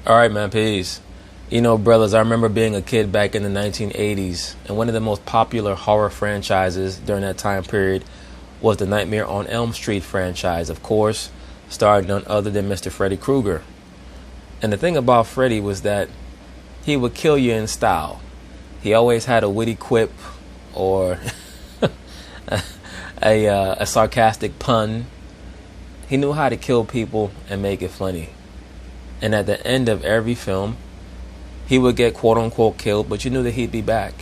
All right, man, peace. You know, brothers, I remember being a kid back in the 1980s, and one of the most popular horror franchises during that time period was the Nightmare on Elm Street franchise, of course, starring none other than Mr. Freddy Krueger. And the thing about Freddy was that he would kill you in style. He always had a witty quip or a sarcastic pun. He knew how to kill people and make it funny. And at the end of every film, he would get quote-unquote killed, but you knew that he'd be back.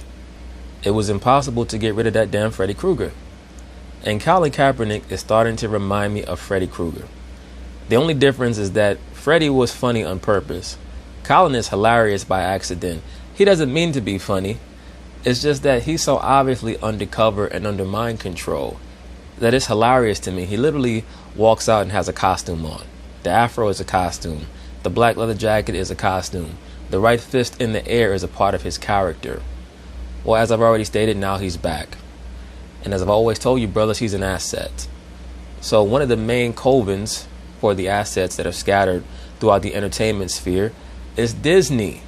It was impossible to get rid of that damn Freddy Krueger. And Colin Kaepernick is starting to remind me of Freddy Krueger. The only difference is that Freddy was funny on purpose. Colin is hilarious by accident. He doesn't mean to be funny. It's just that he's so obviously undercover and under mind control that it's hilarious to me. He literally walks out and has a costume on. The afro is a costume. The black leather jacket is a costume. The right fist in the air is a part of his character. Well, as I've already stated, now he's back. And as I've always told you, brothers, he's an asset. So one of the main covens for the assets that are scattered throughout the entertainment sphere is Disney.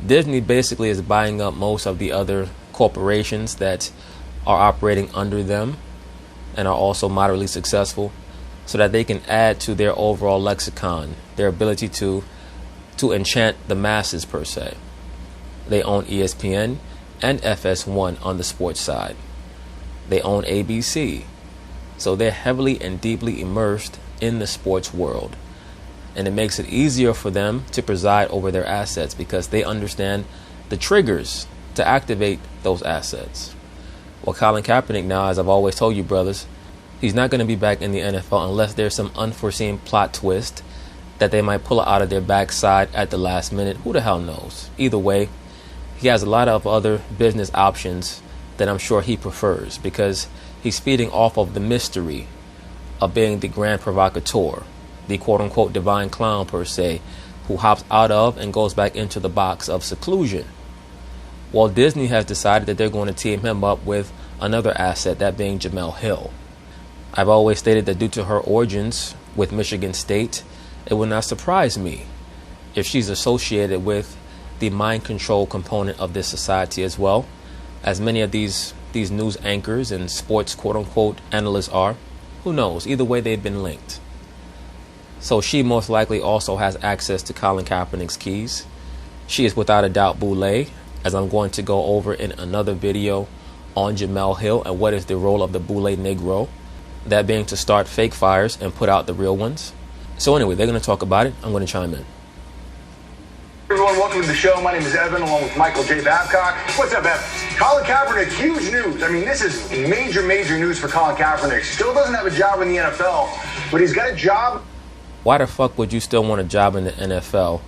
Disney basically is buying up most of the other corporations that are operating under them and are also moderately successful, so that they can add to their overall lexicon, their ability to enchant the masses per se. They own ESPN and FS1 on the sports side. They own ABC. So they're heavily and deeply immersed in the sports world. And it makes it easier for them to preside over their assets because they understand the triggers to activate those assets. Well, Colin Kaepernick now, as I've always told you, brothers, he's not going to be back in the NFL unless there's some unforeseen plot twist that they might pull out of their backside at the last minute. Who the hell knows? Either way, he has a lot of other business options that I'm sure he prefers because he's feeding off of the mystery of being the grand provocateur, the quote-unquote divine clown per se, who hops out of and goes back into the box of seclusion. Well, Disney has decided that they're going to team him up with another asset, that being Jemele Hill. I've always stated that due to her origins with Michigan State, it would not surprise me if she's associated with the mind control component of this society as well, as many of these news anchors and sports quote-unquote analysts are. Who knows? Either way, they've been linked. So she most likely also has access to Colin Kaepernick's keys. She is without a doubt Boule, as I'm going to go over in another video on Jemele Hill and what is the role of the Boule Negro, that being to start fake fires and put out the real ones. So anyway, they're going to talk about it. I'm going to chime in. Everyone, welcome to the show. My name is Evan, along with Michael J. Babcock. What's up, Evan? Colin Kaepernick, huge news. I mean, this is major news for Colin Kaepernick. Still doesn't have a job in the NFL, but he's got a job. Why the fuck would you still want a job in the NFL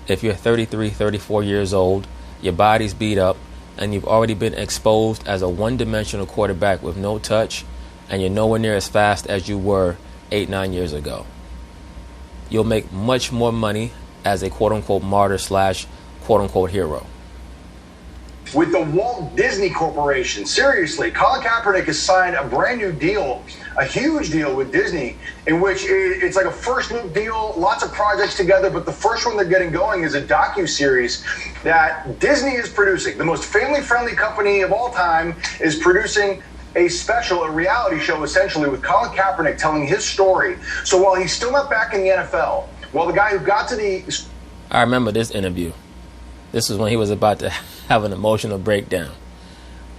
if you're 33, 34 years old, your body's beat up, and you've already been exposed as a one-dimensional quarterback with no touch, and you're nowhere near as fast as you were 8-9 years ago? You'll make much more money as a quote-unquote martyr / quote-unquote hero. With the Walt Disney Corporation, seriously, Colin Kaepernick has signed a brand new deal, a huge deal with Disney, in which it's like a first-look deal, lots of projects together, but the first one they're getting going is a docu-series that Disney is producing. The most family-friendly company of all time is producing a special, a reality show, essentially, with Colin Kaepernick telling his story. So while he's still not back in the NFL, while the guy who got to the... I remember this interview. This was when he was about to have an emotional breakdown.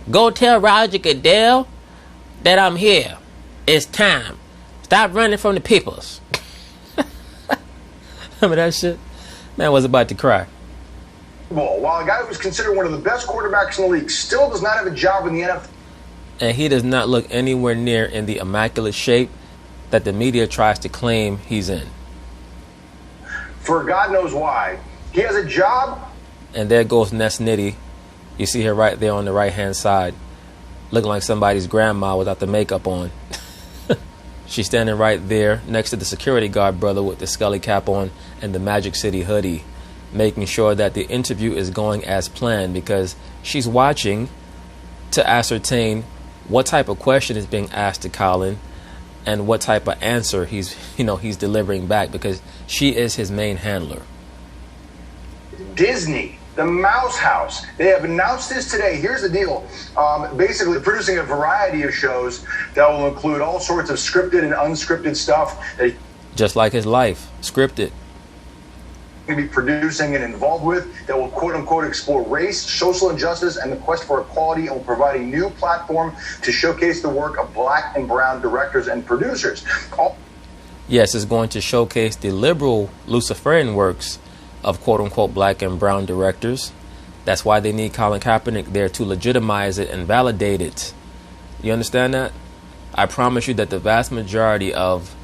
Go tell Roger Goodell that I'm here. It's time. Stop running from the peoples. Remember that shit? Man was about to cry. While a guy who was considered one of the best quarterbacks in the league still does not have a job in the NFL. And he does not look anywhere near in the immaculate shape that the media tries to claim he's in. For God knows why. He has a job. And there goes Ness Nitty. You see her right there on the right-hand side, looking like somebody's grandma without the makeup on. She's standing right there next to the security guard brother with the Scully cap on and the Magic City hoodie, making sure that the interview is going as planned because she's watching to ascertain what type of question is being asked to Colin and what type of answer he's delivering back, because she is his main handler. Disney, the Mouse House. They have announced this today. Here's the deal. Basically, they're producing a variety of shows that will include all sorts of scripted and unscripted stuff that just like his life, scripted. Be producing and involved with that will quote-unquote explore race, social injustice, and the quest for equality, and will provide a new platform to showcase the work of black and brown directors and producers. Yes, it's going to showcase the liberal Luciferian works of quote-unquote black and brown directors. That's why they need Colin Kaepernick there to legitimize it and validate it. You understand that? I promise you that the vast majority of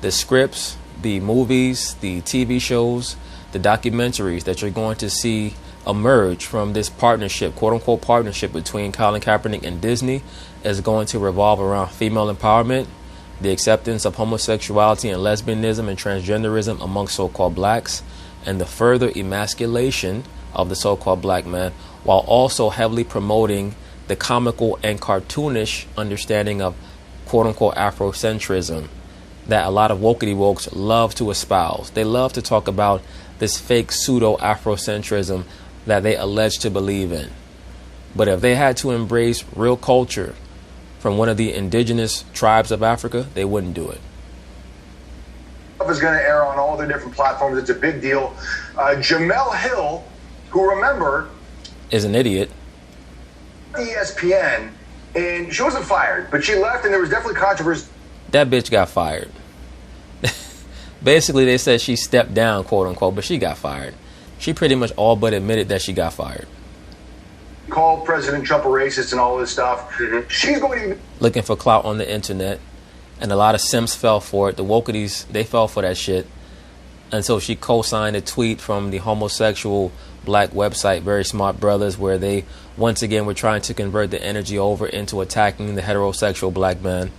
the scripts, the movies, the TV shows, the documentaries that you're going to see emerge from this partnership, quote-unquote partnership between Colin Kaepernick and Disney, is going to revolve around female empowerment, the acceptance of homosexuality and lesbianism and transgenderism among so-called blacks, and the further emasculation of the so-called black man, while also heavily promoting the comical and cartoonish understanding of quote-unquote Afrocentrism that a lot of wokey wokes love to espouse. They love to talk about this fake pseudo-Afrocentrism that they allege to believe in. But if they had to embrace real culture from one of the indigenous tribes of Africa, they wouldn't do it. Is going to air on all their different platforms. It's a big deal. Jemele Hill, who, remember, is an idiot. ESPN, and she wasn't fired, but she left, and there was definitely controversy. That bitch got fired. Basically, they said she stepped down, quote unquote, but she got fired. She pretty much all but admitted that she got fired. Called President Trump a racist and all this stuff. She's going to be looking for clout on the internet, and a lot of simps fell for it. The wokities, they fell for that shit until she co-signed a tweet from the homosexual black website Very Smart Brothers, where they once again were trying to convert the energy over into attacking the heterosexual black man.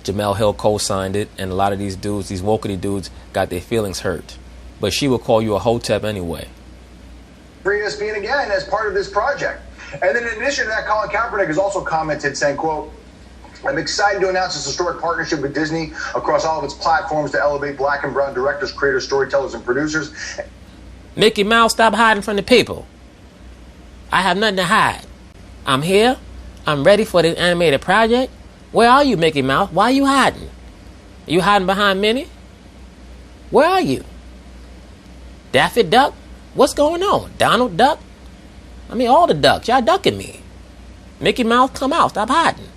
Jemele Hill co-signed it, and a lot of these dudes, these wokey dudes, got their feelings hurt. But she will call you a hotep anyway. For ESPN again as part of this project. And then in addition to that, Colin Kaepernick has also commented saying, quote, "I'm excited to announce this historic partnership with Disney across all of its platforms to elevate black and brown directors, creators, storytellers, and producers." Mickey Mouse, stop hiding from the people. I have nothing to hide. I'm here. I'm ready for this animated project. Where are you, Mickey Mouse? Why are you hiding? Are you hiding behind Minnie? Where are you? Daffy Duck? What's going on? Donald Duck? I mean, all the ducks. Y'all ducking me. Mickey Mouse, come out. Stop hiding.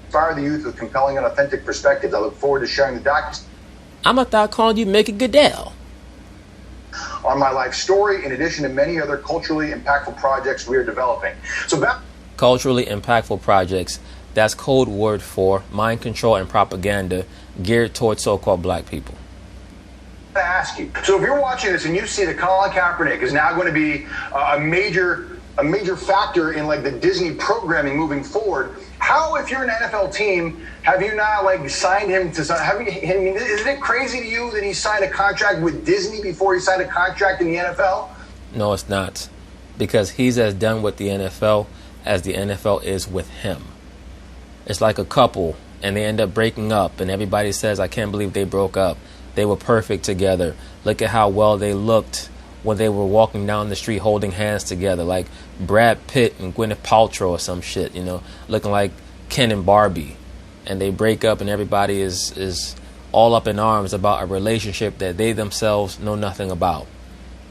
Inspire the youth with compelling and authentic perspectives. I look forward to sharing the docs. I'm going to start calling you Mickey Goodell. On my life story, in addition to many other culturally impactful projects we are developing. So back. Culturally impactful projects. That's code word for mind control and propaganda geared towards so-called black people. I ask you. So if you're watching this and you see that Colin Kaepernick is now going to be a major factor in like the Disney programming moving forward, how, if you're an NFL team, have you not like signed him to? I mean, isn't it crazy to you that he signed a contract with Disney before he signed a contract in the NFL? No, it's not, because he's as done with the NFL as the NFL is with him. It's like a couple and they end up breaking up and everybody says, I can't believe they broke up. They were perfect together. Look at how well they looked when they were walking down the street holding hands together, like Brad Pitt and Gwyneth Paltrow or some shit, you know, looking like Ken and Barbie. And they break up and everybody is all up in arms about a relationship that they themselves know nothing about.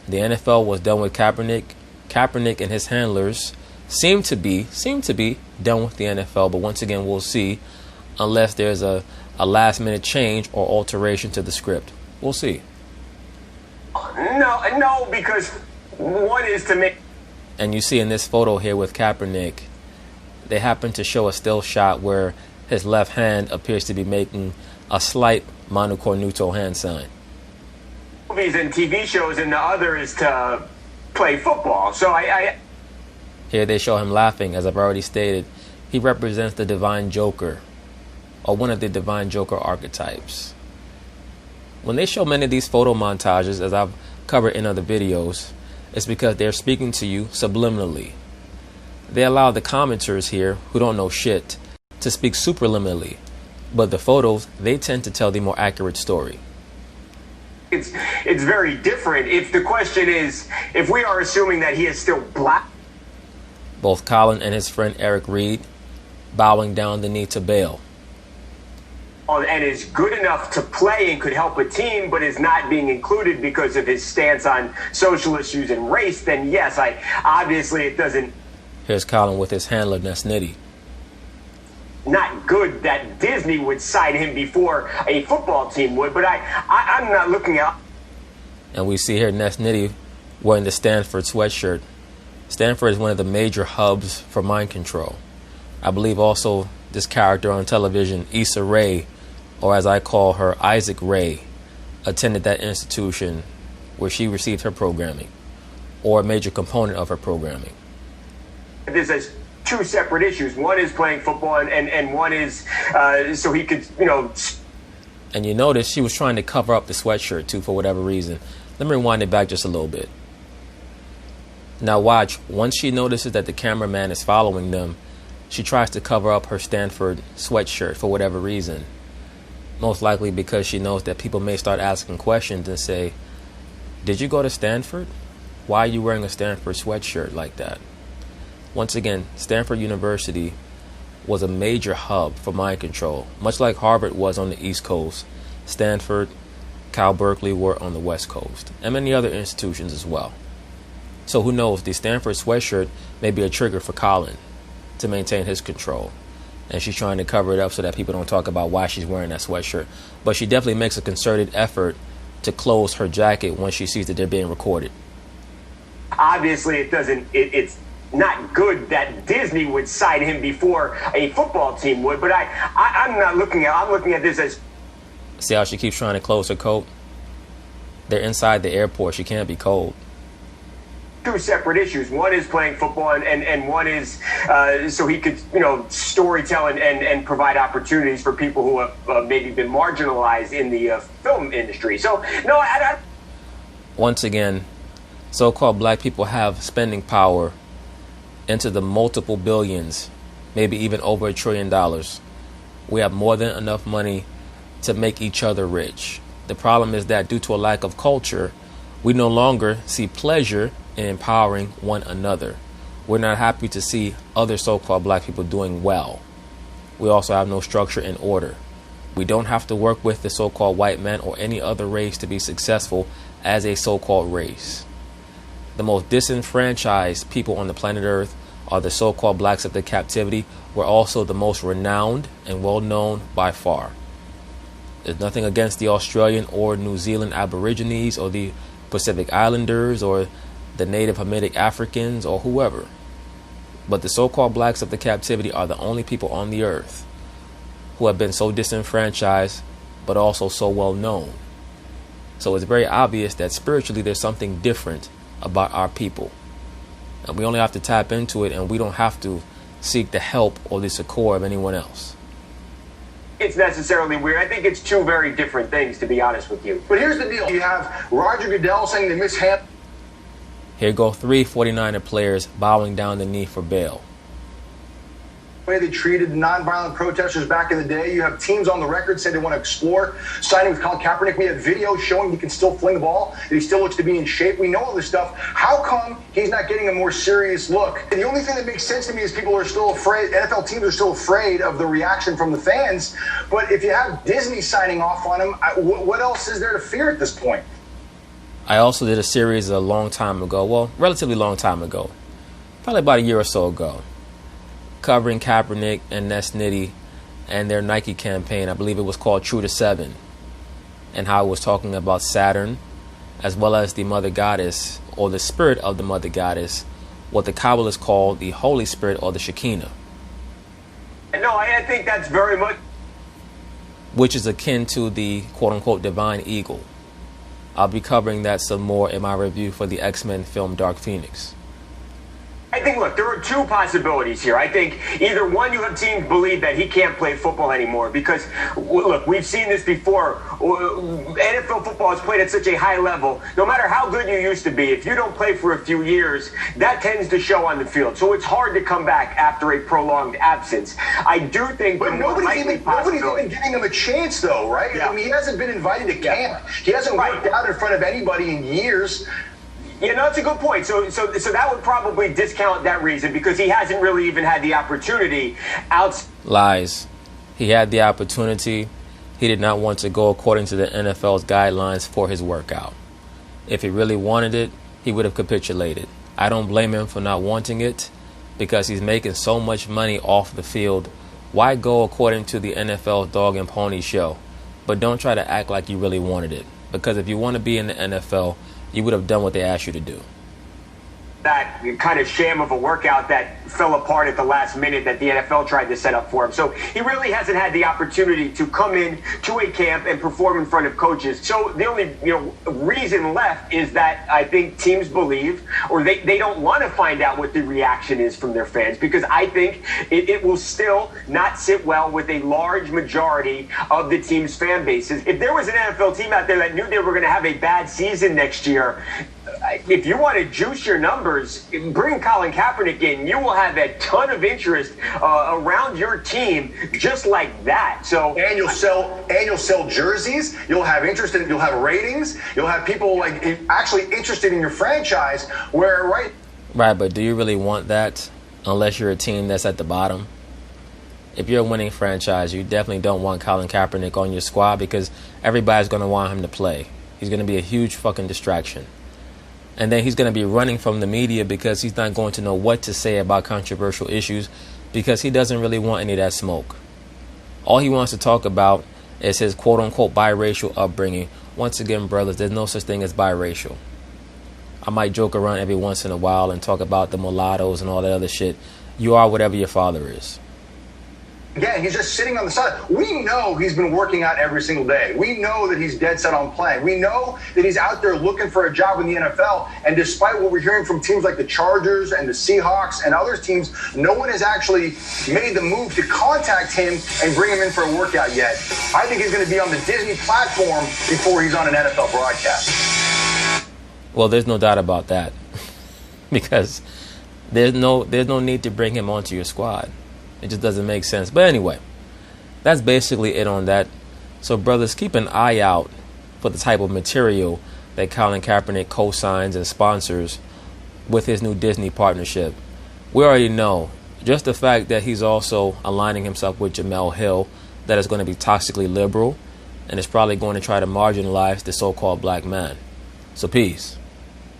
The NFL was done with Kaepernick. Kaepernick and his handlers seem to be done with the NFL, but once again we'll see, unless there's a last minute change or alteration to the script. We'll see. No, because one is to make. And you see in this photo here with Kaepernick, they happen to show a still shot where his left hand appears to be making a slight mano cornuto hand sign. Movies and TV shows, and the other is to play football. So Here they show him laughing, as I've already stated. He represents the divine joker, or one of the divine joker archetypes. When they show many of these photo montages, as I've covered in other videos, it's because they're speaking to you subliminally. They allow the commenters here, who don't know shit, to speak superliminally, but the photos, they tend to tell the more accurate story. it's very different. If the question is, if we are assuming that he is still black. Both Colin and his friend Eric Reed bowing down the knee to Bale. And is good enough to play and could help a team, but is not being included because of his stance on social issues and race, then yes, obviously it doesn't. Here's Colin with his handler, Nesnitty. Not good that Disney would sign him before a football team would, but I'm not looking at. And we see here Nesnitty wearing the Stanford sweatshirt. Stanford is one of the major hubs for mind control. I believe also this character on television, Issa Rae, or as I call her, Isaac Ray, attended that institution where she received her programming, or a major component of her programming. This is two separate issues. One is playing football, and one is so he could, And you notice she was trying to cover up the sweatshirt too for whatever reason. Let me rewind it back just a little bit. Now watch, once she notices that the cameraman is following them, she tries to cover up her Stanford sweatshirt for whatever reason. Most likely because she knows that people may start asking questions and say, "Did you go to Stanford? Why are you wearing a Stanford sweatshirt like that?" Once again, Stanford University was a major hub for mind control. Much like Harvard was on the East Coast, Stanford, Cal Berkeley were on the West Coast, and many other institutions as well. So who knows, the Stanford sweatshirt may be a trigger for Colin to maintain his control. And she's trying to cover it up so that people don't talk about why she's wearing that sweatshirt. But she definitely makes a concerted effort to close her jacket when she sees that they're being recorded. Obviously, it's not good that Disney would sign him before a football team would, but I'm looking at this as. See how she keeps trying to close her coat? They're inside the airport. She can't be cold. Two separate issues. One is playing football, and one is so he could, storytell and provide opportunities for people who have maybe been marginalized in the film industry. So, no, Once again, so-called black people have spending power into the multiple billions, maybe even over $1 trillion. We have more than enough money to make each other rich. The problem is that due to a lack of culture, we no longer see pleasure in empowering one another. We're not happy to see other so-called black people doing well. We also have no structure and order. We don't have to work with the so-called white man or any other race to be successful as a so-called race. The most disenfranchised people on the planet Earth are the so-called blacks of the captivity. We're also the most renowned and well-known by far. There's nothing against the Australian or New Zealand Aborigines or the Pacific Islanders or the native Hamitic Africans or whoever. But the so-called blacks of the captivity are the only people on the earth who have been so disenfranchised but also so well known. So it's very obvious that spiritually there's something different about our people. And we only have to tap into it, and we don't have to seek the help or the succor of anyone else. It's necessarily weird. I think it's two very different things, to be honest with you. But here's the deal. You have Roger Goodell saying they mishandled. Here go 3 49er players bowing down the knee for Bale. The way they treated nonviolent protesters back in the day. You have teams on the record say they want to explore signing with Colin Kaepernick. We have videos showing he can still fling the ball, that he still looks to be in shape. We know all this stuff. How come he's not getting a more serious look? And the only thing that makes sense to me is people are still afraid, NFL teams are still afraid of the reaction from the fans. But if you have Disney signing off on him, what else is there to fear at this point? I also did a series a long time ago, well, relatively long time ago, probably about a year or so ago, covering Kaepernick and Nesnitty and their Nike campaign. I believe it was called True to 7, and how it was talking about Saturn as well as the Mother Goddess, or the spirit of the Mother Goddess, what the Kabbalists call the Holy Spirit or the Shekinah. No, I think that's very much, which is akin to the quote-unquote divine eagle. I'll be covering that some more in my review for the X-Men film Dark Phoenix. I think, look, there are two possibilities here. I think either one, you have teams believe that he can't play football anymore because, look, we've seen this before. NFL football is played at such a high level. No matter how good you used to be, if you don't play for a few years, that tends to show on the field. So it's hard to come back after a prolonged absence. I do think but nobody's even giving him a chance, though, right? Yeah. I mean, he hasn't been invited to camp. He hasn't worked out in front of anybody in years. Yeah, no, that's a good point. So that would probably discount that reason because he hasn't really even had the opportunity Lies. He had the opportunity. He did not want to go according to the NFL's guidelines for his workout. If he really wanted it, he would have capitulated. I don't blame him for not wanting it because he's making so much money off the field. Why go according to the NFL dog and pony show? But don't try to act like you really wanted it. Because if you want to be in the NFL, you would have done what they asked you to do. That kind of sham of a workout that fell apart at the last minute that the NFL tried to set up for him. So he really hasn't had the opportunity to come in to a camp and perform in front of coaches. So the only reason left is that I think teams believe or they don't want to find out what the reaction is from their fans because I think it will still not sit well with a large majority of the team's fan bases. If there was an NFL team out there that knew they were going to have a bad season next year, if you want to juice your numbers, bring Colin Kaepernick in. You will have a ton of interest around your team just like that. So and you'll sell jerseys. You'll have interest in. You'll have ratings. You'll have people like actually interested in your franchise. Right. But do you really want that? Unless you're a team that's at the bottom. If you're a winning franchise, you definitely don't want Colin Kaepernick on your squad because everybody's going to want him to play. He's going to be a huge fucking distraction. And then he's going to be running from the media because he's not going to know what to say about controversial issues because he doesn't really want any of that smoke. All he wants to talk about is his quote-unquote biracial upbringing. Once again, brothers, there's no such thing as biracial. I might joke around every once in a while and talk about the mulattoes and all that other shit. You are whatever your father is. Again, he's just sitting on the side. We know he's been working out every single day. We know that he's dead set on playing. We know that he's out there looking for a job in the NFL. And despite what we're hearing from teams like the Chargers and the Seahawks and other teams, no one has actually made the move to contact him and bring him in for a workout yet. I think he's going to be on the Disney platform before he's on an NFL broadcast. Well, there's no doubt about that because there's no need to bring him onto your squad. It just doesn't make sense. But anyway, that's basically it on that. So, brothers, keep an eye out for the type of material that Colin Kaepernick co-signs and sponsors with his new Disney partnership. We already know just the fact that he's also aligning himself with Jemele Hill, that is going to be toxically liberal and is probably going to try to marginalize the so-called black man. So, peace.